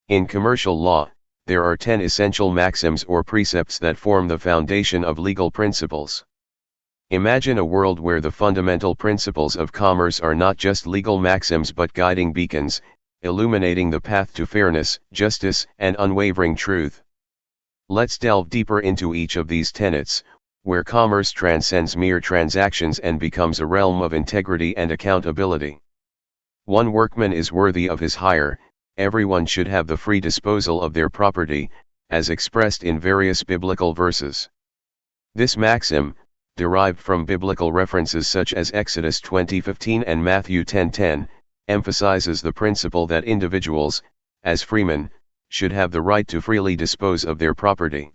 In commercial law, there are 10 essential maxims or precepts that form the foundation of legal principles. Imagine a world where the fundamental principles of commerce are not just legal maxims but guiding beacons, illuminating the path to fairness, justice, and unwavering truth. Let's delve deeper into each of these tenets, where commerce transcends mere transactions and becomes a realm of integrity and accountability. One workman is worthy of his hire. Everyone should have the free disposal of their property, as expressed in various biblical verses. This maxim, derived from biblical references such as Exodus 20:15 and Matthew 10:10, emphasizes the principle that individuals, as freemen, should have the right to freely dispose of their property.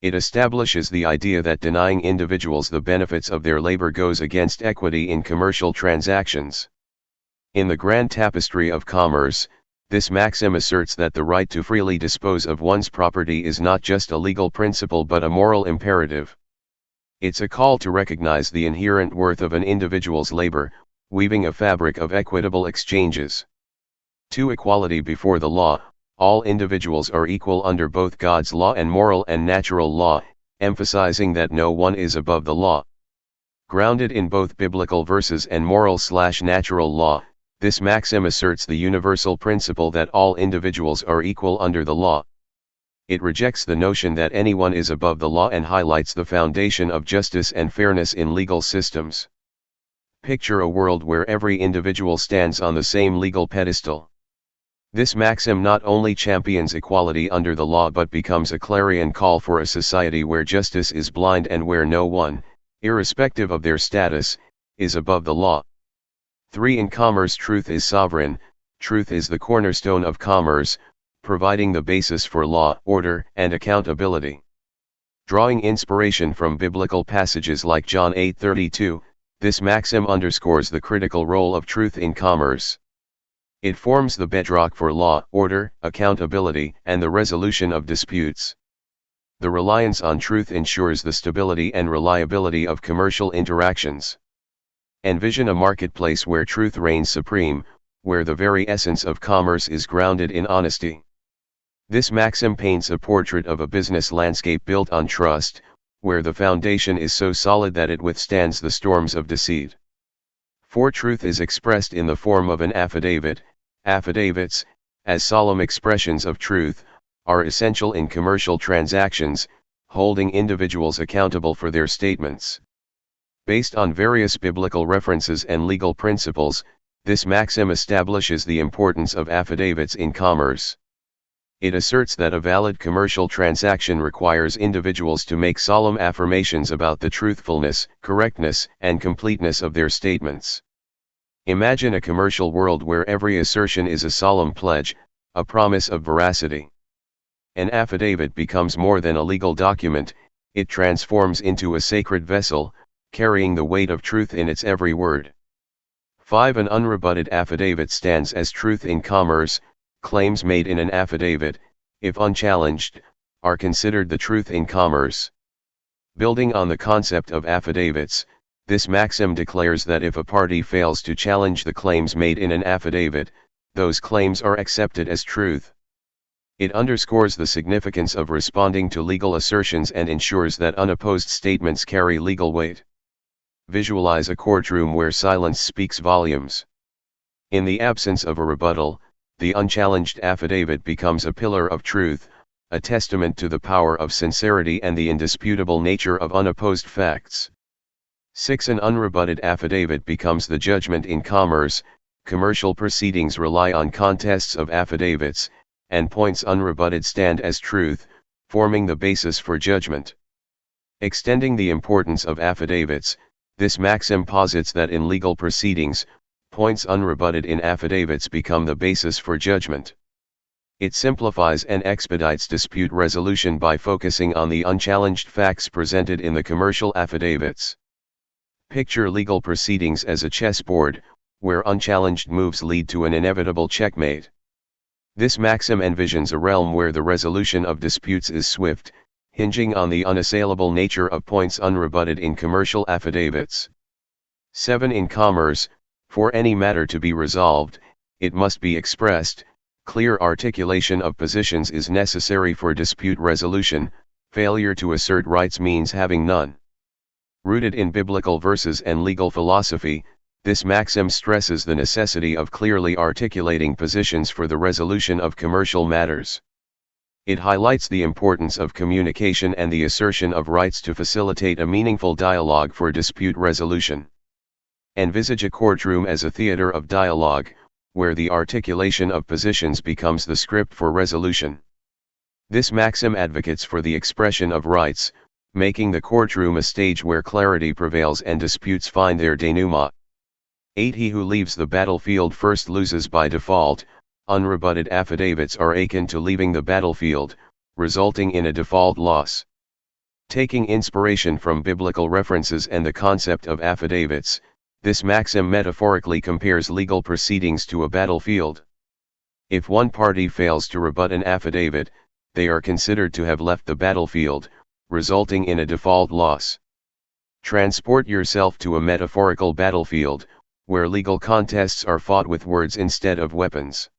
It establishes the idea that denying individuals the benefits of their labor goes against equity in commercial transactions. In the grand tapestry of commerce, this maxim asserts that the right to freely dispose of one's property is not just a legal principle but a moral imperative. It's a call to recognize the inherent worth of an individual's labor, weaving a fabric of equitable exchanges. To equality before the law, all individuals are equal under both God's law and moral and natural law, emphasizing that no one is above the law. Grounded in both biblical verses and moral/natural law, this maxim asserts the universal principle that all individuals are equal under the law. It rejects the notion that anyone is above the law and highlights the foundation of justice and fairness in legal systems. Picture a world where every individual stands on the same legal pedestal. This maxim not only champions equality under the law but becomes a clarion call for a society where justice is blind and where no one, irrespective of their status, is above the law. 3. In commerce, truth is sovereign. Truth is the cornerstone of commerce, providing the basis for law, order, and accountability. Drawing inspiration from biblical passages like John 8:32, this maxim underscores the critical role of truth in commerce. It forms the bedrock for law, order, accountability, and the resolution of disputes. The reliance on truth ensures the stability and reliability of commercial interactions. Envision a marketplace where truth reigns supreme, where the very essence of commerce is grounded in honesty. This maxim paints a portrait of a business landscape built on trust, where the foundation is so solid that it withstands the storms of deceit. 4. Truth is expressed in the form of an affidavit. Affidavits, as solemn expressions of truth, are essential in commercial transactions, holding individuals accountable for their statements. Based on various biblical references and legal principles, this maxim establishes the importance of affidavits in commerce. It asserts that a valid commercial transaction requires individuals to make solemn affirmations about the truthfulness, correctness, and completeness of their statements. Imagine a commercial world where every assertion is a solemn pledge, a promise of veracity. An affidavit becomes more than a legal document, it transforms into a sacred vessel, carrying the weight of truth in its every word. 5. An unrebutted affidavit stands as truth in commerce. Claims made in an affidavit, if unchallenged, are considered the truth in commerce. Building on the concept of affidavits, this maxim declares that if a party fails to challenge the claims made in an affidavit, those claims are accepted as truth. It underscores the significance of responding to legal assertions and ensures that unopposed statements carry legal weight. Visualize a courtroom where silence speaks volumes. In the absence of a rebuttal, the unchallenged affidavit becomes a pillar of truth, a testament to the power of sincerity and the indisputable nature of unopposed facts. 6. An unrebutted affidavit becomes the judgment in commerce. Commercial proceedings rely on contests of affidavits, and points unrebutted stand as truth, forming the basis for judgment. Extending the importance of affidavits, this maxim posits that in legal proceedings, points unrebutted in affidavits become the basis for judgment. It simplifies and expedites dispute resolution by focusing on the unchallenged facts presented in the commercial affidavits. Picture legal proceedings as a chessboard, where unchallenged moves lead to an inevitable checkmate. This maxim envisions a realm where the resolution of disputes is swift, hinging on the unassailable nature of points unrebutted in commercial affidavits. 7. In commerce, for any matter to be resolved, it must be expressed, Clear articulation of positions is necessary for dispute resolution. Failure to assert rights means having none. Rooted in biblical verses and legal philosophy, this maxim stresses the necessity of clearly articulating positions for the resolution of commercial matters. It highlights the importance of communication and the assertion of rights to facilitate a meaningful dialogue for dispute resolution. Envisage a courtroom as a theater of dialogue, where the articulation of positions becomes the script for resolution. This maxim advocates for the expression of rights, making the courtroom a stage where clarity prevails and disputes find their denouement. 8. He who leaves the battlefield first loses by default. Unrebutted affidavits are akin to leaving the battlefield, resulting in a default loss. Taking inspiration from biblical references and the concept of affidavits, this maxim metaphorically compares legal proceedings to a battlefield. If one party fails to rebut an affidavit, they are considered to have left the battlefield, resulting in a default loss. Transport yourself to a metaphorical battlefield, where legal contests are fought with words instead of weapons.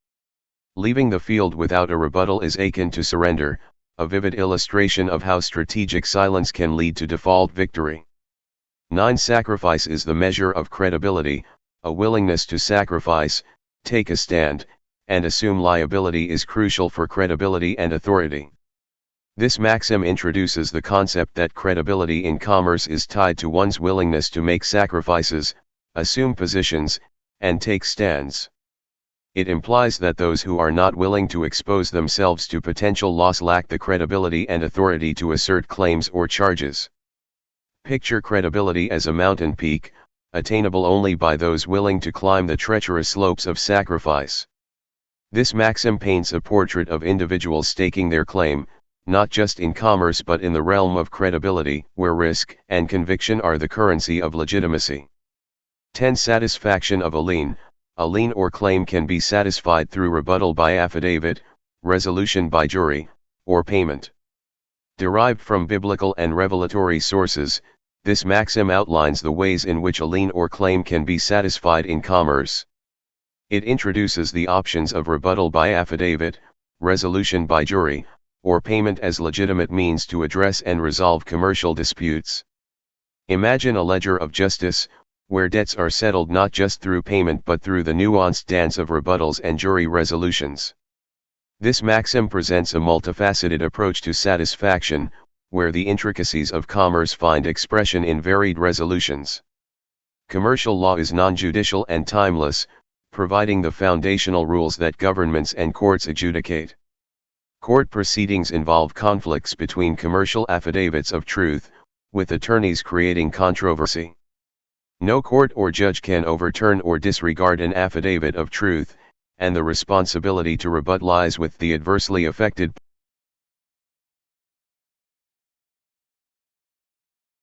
Leaving the field without a rebuttal is akin to surrender, a vivid illustration of how strategic silence can lead to default victory. 9. Sacrifice is the measure of credibility. A willingness to sacrifice, take a stand, and assume liability is crucial for credibility and authority. This maxim introduces the concept that credibility in commerce is tied to one's willingness to make sacrifices, assume positions, and take stands. It implies that those who are not willing to expose themselves to potential loss lack the credibility and authority to assert claims or charges. Picture credibility as a mountain peak, attainable only by those willing to climb the treacherous slopes of sacrifice. This maxim paints a portrait of individuals staking their claim, not just in commerce but in the realm of credibility, where risk and conviction are the currency of legitimacy. 10. Satisfaction of a lien. A lien or claim can be satisfied through rebuttal by affidavit, resolution by jury, or payment. Derived from biblical and revelatory sources, this maxim outlines the ways in which a lien or claim can be satisfied in commerce. It introduces the options of rebuttal by affidavit, resolution by jury, or payment as legitimate means to address and resolve commercial disputes. Imagine a ledger of justice, where debts are settled not just through payment but through the nuanced dance of rebuttals and jury resolutions. This maxim presents a multifaceted approach to satisfaction, where the intricacies of commerce find expression in varied resolutions. Commercial law is non-judicial and timeless, providing the foundational rules that governments and courts adjudicate. Court proceedings involve conflicts between commercial affidavits of truth, with attorneys creating controversy. No court or judge can overturn or disregard an affidavit of truth, and the responsibility to rebut lies with the adversely affected